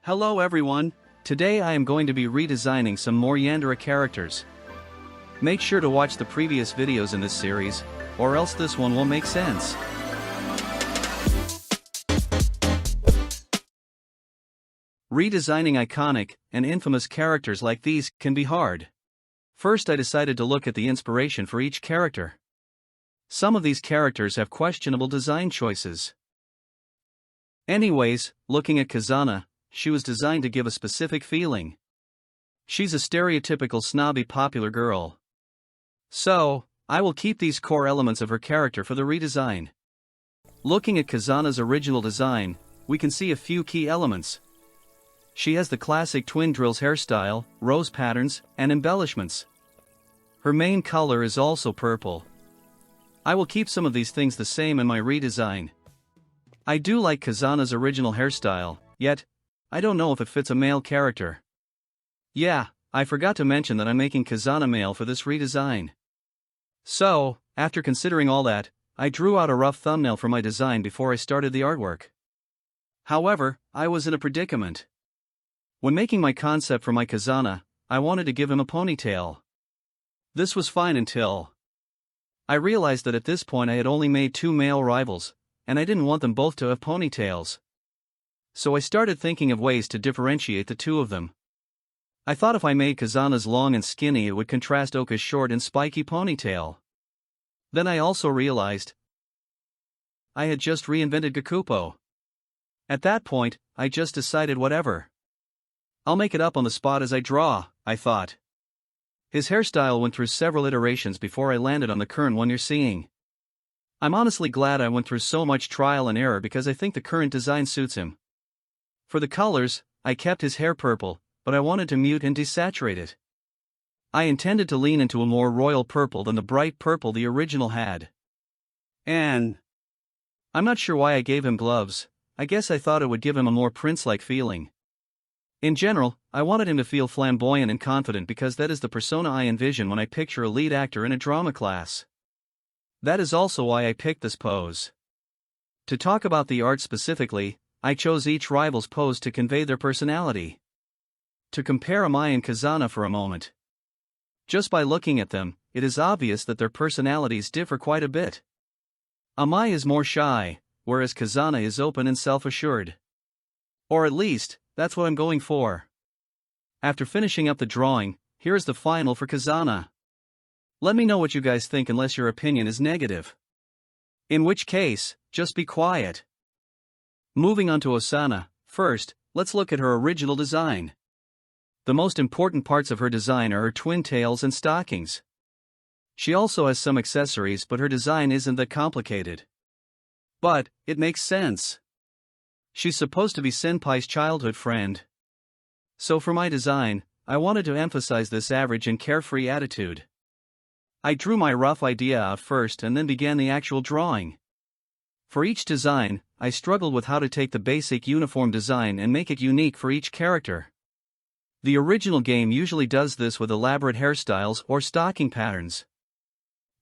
Hello everyone, today I am going to be redesigning some more Yandere characters. Make sure to watch the previous videos in this series, or else this one won't make sense. Redesigning iconic and infamous characters like these can be hard. First I decided to look at the inspiration for each character. Some of these characters have questionable design choices. Anyways, looking at Kizana, she was designed to give a specific feeling. She's a stereotypical snobby popular girl. So, I will keep these core elements of her character for the redesign. Looking at Kizana's original design, we can see a few key elements. She has the classic twin drills hairstyle, rose patterns, and embellishments. Her main color is also purple. I will keep some of these things the same in my redesign. I do like Kizana's original hairstyle, yet, I don't know if it fits a male character. Yeah, I forgot to mention that I'm making Kizana male for this redesign. So, after considering all that, I drew out a rough thumbnail for my design before I started the artwork. However, I was in a predicament. When making my concept for my Kizana, I wanted to give him a ponytail. This was fine until I realized that at this point I had only made two male rivals, and I didn't want them both to have ponytails. So I started thinking of ways to differentiate the two of them. I thought if I made Kizana's long and skinny it would contrast Oka's short and spiky ponytail. Then I also realized I had just reinvented Gakupo. At that point, I just decided whatever. I'll make it up on the spot as I draw, I thought. His hairstyle went through several iterations before I landed on the current one you're seeing. I'm honestly glad I went through so much trial and error because I think the current design suits him. For the colors, I kept his hair purple, but I wanted to mute and desaturate it. I intended to lean into a more royal purple than the bright purple the original had. And I'm not sure why I gave him gloves. I guess I thought it would give him a more prince-like feeling. In general, I wanted him to feel flamboyant and confident because that is the persona I envision when I picture a lead actor in a drama class. That is also why I picked this pose. To talk about the art specifically, I chose each rival's pose to convey their personality. To compare Amai and Kizana for a moment. Just by looking at them, it is obvious that their personalities differ quite a bit. Amai is more shy, whereas Kizana is open and self-assured. Or at least, that's what I'm going for. After finishing up the drawing, here is the final for Kizana. Let me know what you guys think unless your opinion is negative. In which case, just be quiet. Moving on to Osana, first, let's look at her original design. The most important parts of her design are her twin tails and stockings. She also has some accessories, but her design isn't that complicated. But, it makes sense. She's supposed to be Senpai's childhood friend. So for my design, I wanted to emphasize this average and carefree attitude. I drew my rough idea out first and then began the actual drawing. For each design, I struggled with how to take the basic uniform design and make it unique for each character. The original game usually does this with elaborate hairstyles or stocking patterns.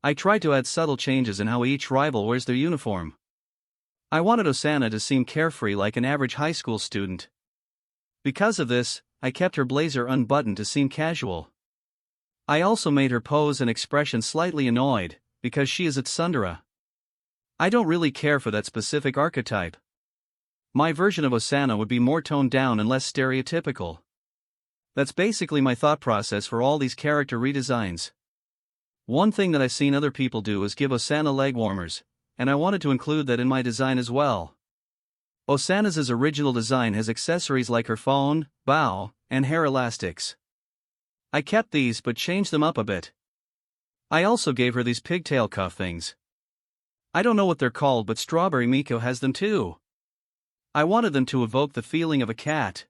I tried to add subtle changes in how each rival wears their uniform. I wanted Osana to seem carefree like an average high school student. Because of this, I kept her blazer unbuttoned to seem casual. I also made her pose and expression slightly annoyed, because she is a tsundere. I don't really care for that specific archetype. My version of Osana would be more toned down and less stereotypical. That's basically my thought process for all these character redesigns. One thing that I've seen other people do is give Osana leg warmers, and I wanted to include that in my design as well. Osana's original design has accessories like her phone, bow, and hair elastics. I kept these but changed them up a bit. I also gave her these pigtail cuff things. I don't know what they're called, but Strawberry Miko has them too. I wanted them to evoke the feeling of a cat.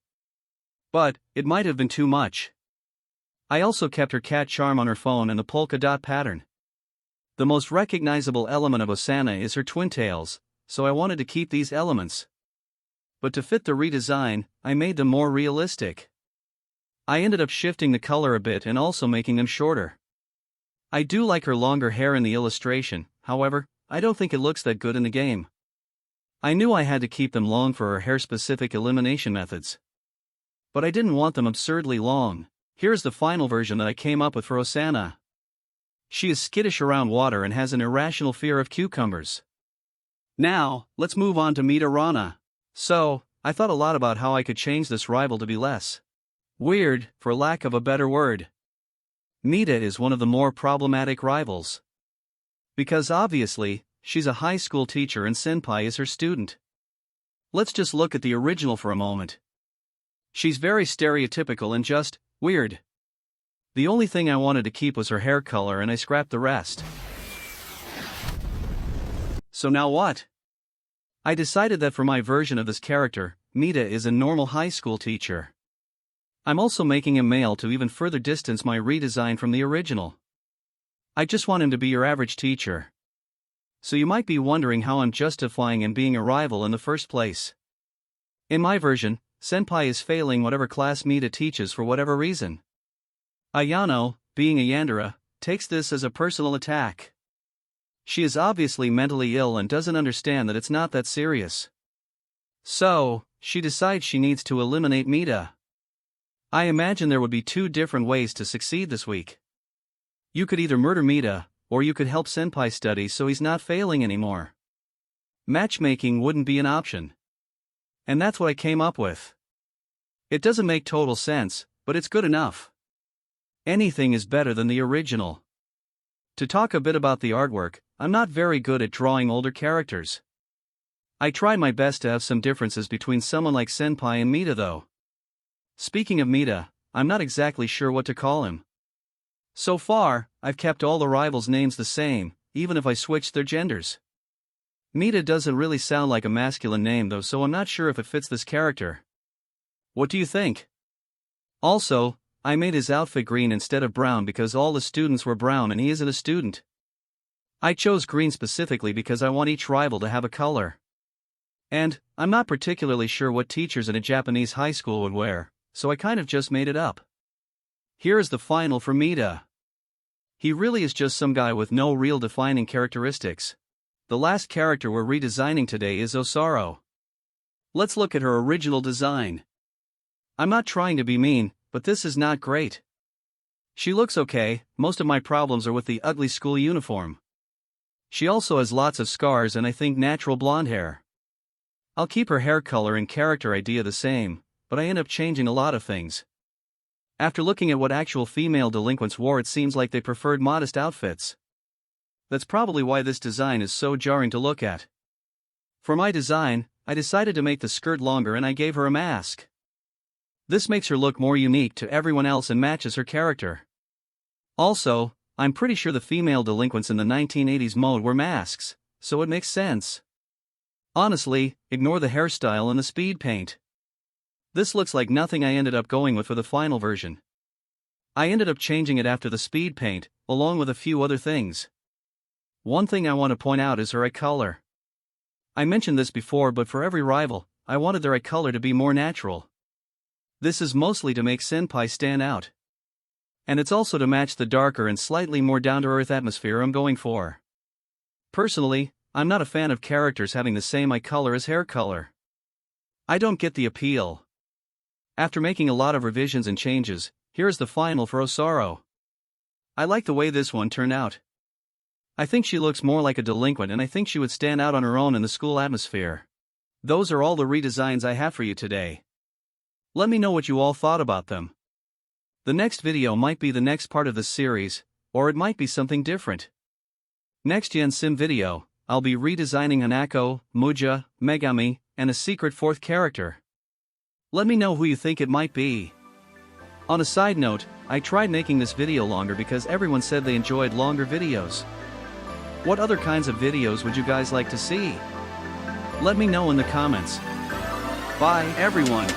But, it might have been too much. I also kept her cat charm on her phone and the polka dot pattern. The most recognizable element of Osana is her twin tails, so I wanted to keep these elements. But to fit the redesign, I made them more realistic. I ended up shifting the color a bit and also making them shorter. I do like her longer hair in the illustration, however, I don't think it looks that good in the game. I knew I had to keep them long for her hair-specific elimination methods. But I didn't want them absurdly long. Here's the final version that I came up with for Osana. She is skittish around water and has an irrational fear of cucumbers. Now, let's move on to Mida. So, I thought a lot about how I could change this rival to be less weird, for lack of a better word. Mida is one of the more problematic rivals. Because obviously, she's a high school teacher and Senpai is her student. Let's just look at the original for a moment. She's very stereotypical and just weird. The only thing I wanted to keep was her hair color and I scrapped the rest. So now what? I decided that for my version of this character, Mida is a normal high school teacher. I'm also making him male to even further distance my redesign from the original. I just want him to be your average teacher. So you might be wondering how I'm justifying him being a rival in the first place. In my version, Senpai is failing whatever class Mida teaches for whatever reason. Ayano, being a Yandere, takes this as a personal attack. She is obviously mentally ill and doesn't understand that it's not that serious. So, she decides she needs to eliminate Mida. I imagine there would be two different ways to succeed this week. You could either murder Mida, or you could help Senpai study so he's not failing anymore. Matchmaking wouldn't be an option. And that's what I came up with. It doesn't make total sense, but it's good enough. Anything is better than the original. To talk a bit about the artwork, I'm not very good at drawing older characters. I tried my best to have some differences between someone like Senpai and Mida though. Speaking of Mida, I'm not exactly sure what to call him. So far, I've kept all the rivals' names the same, even if I switched their genders. Mida doesn't really sound like a masculine name though, so I'm not sure if it fits this character. What do you think? Also, I made his outfit green instead of brown because all the students were brown and he isn't a student. I chose green specifically because I want each rival to have a color. And, I'm not particularly sure what teachers in a Japanese high school would wear, so I kind of just made it up. Here is the final for Mida. He really is just some guy with no real defining characteristics. The last character we're redesigning today is Osoro. Let's look at her original design. I'm not trying to be mean, but this is not great. She looks okay, most of my problems are with the ugly school uniform. She also has lots of scars and I think natural blonde hair. I'll keep her hair color and character idea the same, but I end up changing a lot of things. After looking at what actual female delinquents wore, it seems like they preferred modest outfits. That's probably why this design is so jarring to look at. For my design, I decided to make the skirt longer and I gave her a mask. This makes her look more unique to everyone else and matches her character. Also, I'm pretty sure the female delinquents in the 1980s mode wore masks, so it makes sense. Honestly, ignore the hairstyle and the speed paint. This looks like nothing I ended up going with for the final version. I ended up changing it after the speed paint, along with a few other things. One thing I want to point out is her eye color. I mentioned this before, but for every rival, I wanted their eye color to be more natural. This is mostly to make Senpai stand out. And it's also to match the darker and slightly more down-to-earth atmosphere I'm going for. Personally, I'm not a fan of characters having the same eye color as hair color. I don't get the appeal. After making a lot of revisions and changes, here's the final for Osoro. I like the way this one turned out. I think she looks more like a delinquent and I think she would stand out on her own in the school atmosphere. Those are all the redesigns I have for you today. Let me know what you all thought about them. The next video might be the next part of this series, or it might be something different. Next yansim video, I'll be redesigning Hanako, Muja, Megami, and a secret fourth character. Let me know who you think it might be. On a side note, I tried making this video longer because everyone said they enjoyed longer videos. What other kinds of videos would you guys like to see? Let me know in the comments. Bye, everyone.